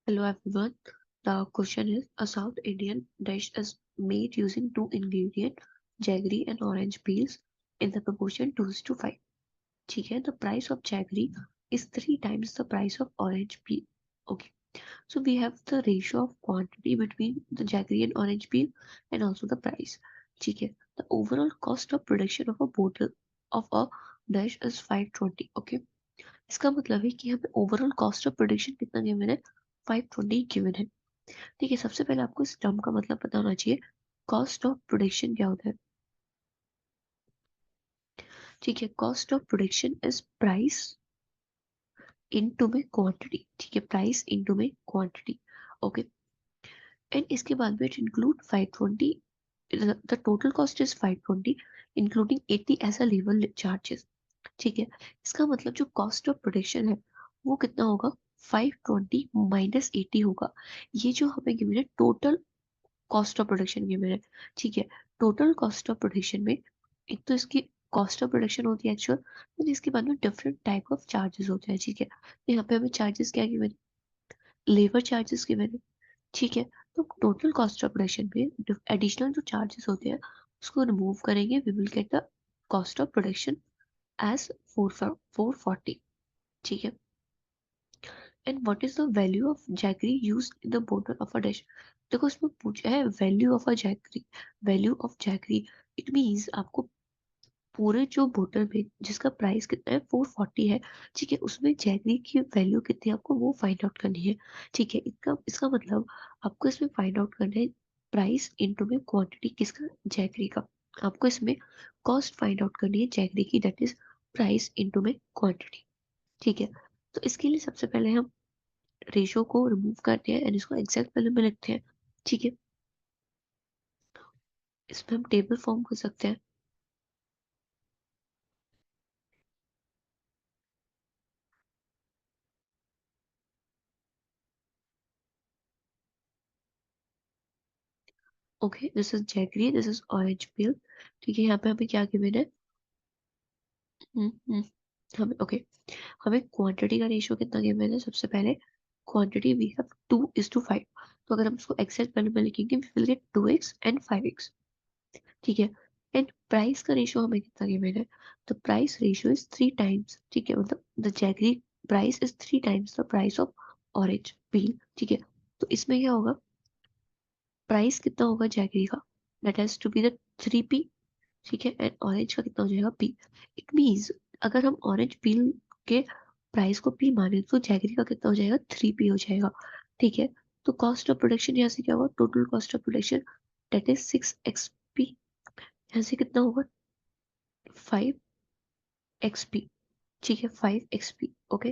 Hello everyone. The question is a South Indian dish is made using two ingredients, jaggery and orange peels in the proportion 2:5. ठीक है, the price of jaggery is 3 times the price of orange peel. Okay, so we have the ratio of quantity between the jaggery and orange peel and also the price. ठीक है, the overall cost of production of a bottle of a dish is 520. Okay, इसका मतलब है कि हमें overall cost of production कितना given है, 520 given है। ठीक है, सबसे पहले आपको इस टर्म का मतलब पता होना चाहिए। कॉस्ट ऑफ प्रोडक्शन क्या होता है? ठीक है, cost of production is price into में क्वांटिटी। ठीक है, प्राइस इनटू में क्वांटिटी। ओके, एंड इसके बाद में it include 520, the total cost is 520 including 80 as a labour charges. ठीक है, इसका मतलब जो कॉस्ट ऑफ प्रोडक्शन है वो कितना होगा, 520 माइनस 80 होगा। ये जो हमें गिवन है total cost of production given है। ठीक है, टोटल कॉस्ट ऑफ प्रोडक्शन में एक तो इसकी कॉस्ट ऑफ प्रोडक्शन होती है एक्चुअल, फिर इसके बाद में डिफरेंट टाइप ऑफ चार्जेस होते हैं। ठीक है, तो यहाँ पे हमें चार्जेस क्या गिवन है, लेबर चार्जेस गिवन है। ठीक है, तो टोटल कॉस्ट ऑफ प्रोडक्शन में एडिशनल जो चार्जेस होते हैं उसको रिमूव करेंगे, we will get the cost of production as 440। ठीक है, and what is the value of jaggery used in the bottle of a dish. देखो इसमें पूछा है value of a jaggery, value of jaggery it means आपको पूरे जो बोतल में जिसका प्राइस कितना है 440 है, ठीक है, उसमें जैगरी की वैल्यू कितनी है आपको वो फाइंड आउट करनी है। ठीक है, इसका इसका मतलब आपको इसमें फाइंड आउट करना है प्राइस इनटू में क्वांटिटी किसका, जैगरी का। आपको इसमें कॉस्ट फाइंड आउट करनी है जैगरी की, दैट इज प्राइस इनटू में क्वांटिटी। ठीक है, तो इसके लिए सबसे पहले हम रेशो को रिमूव करते हैं एंड इसको एग्जैक्ट वैल्यू में लिखते हैं। ठीक है, इसमें हम टेबल फॉर्म कर सकते हैं। Okay, this is jaggery, this is orange peel. ठीक है, यहाँ पे हमें क्या गिवन है, हम्म, हम्म, हमें ओके, हमें क्वांटिटी का रेशियो कितना गिवन है, सबसे पहले क्वांटिटी वी हैव 2:5। तो अगर हम इसको एग्जैक्ट वैल्यू में लिखेंगे we will gate 2x and 5x। ठीक है, एंड प्राइस का रेशियो हमें कितना गिवन है, the price ratio is 3 times. ठीक है, मतलब the jaggery price is 3 times the price of orange peel. ठीक है, तो इसमें क्या होगा, प्राइस कितना होगा जैगरी का, that has to be the 3p। ठीक है, एंड ऑरेंज का कितना हो जाएगा, p। इट मींस अगर हम ऑरेंज पील के प्राइस को p माने तो जैगरी का कितना हो जाएगा, 3p हो जाएगा। ठीक है, तो कॉस्ट ऑफ प्रोडक्शन यहाँ से क्या होगा, total cost of production that is 6xp, यहाँ से कितना होगा, 5xp। ठीक है, 5xp। ओके,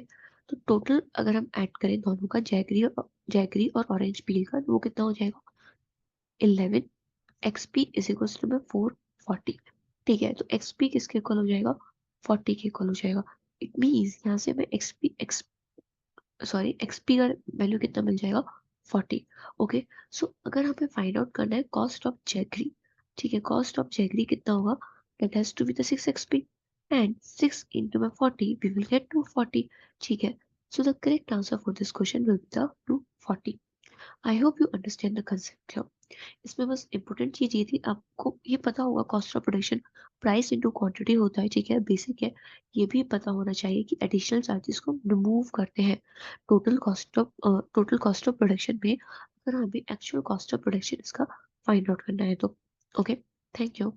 तो टोटल अगर हम ऐड करें दोनों का, जैगरी और ऑरेंज पील का, तो वो कितना हो जाएगा, 11xp इज इक्वल टू में 440। ठीक है, तो xp किसके इक्वल हो जाएगा, 40 के इक्वल हो जाएगा। इट मींस यहाँ से हमें xp का वैल्यू कितना मिल जाएगा, 40। ओके, सो अगर हमें फाइंड आउट करना है कॉस्ट ऑफ जैगरी, ठीक है, कॉस्ट ऑफ जैगरी कितना होगा, that has to be the 6xp and 6 into में 40 we will get 240। ठीक है, so the correct answer for this question will be the 240। I hope you understand the concept here। इसमें बस important चीज ये थी, आपको ये पता होगा cost of production price into quantity होता है। ठीक है, बेसिक है, ये भी पता होना चाहिए कि एडिशनल चार्जेस को रिमूव करते हैं टोटल कॉस्ट ऑफ प्रोडक्शन में, अगर हमें एक्चुअल कॉस्ट ऑफ प्रोडक्शन इसका फाइंड आउट करना है तो। Okay, thank you.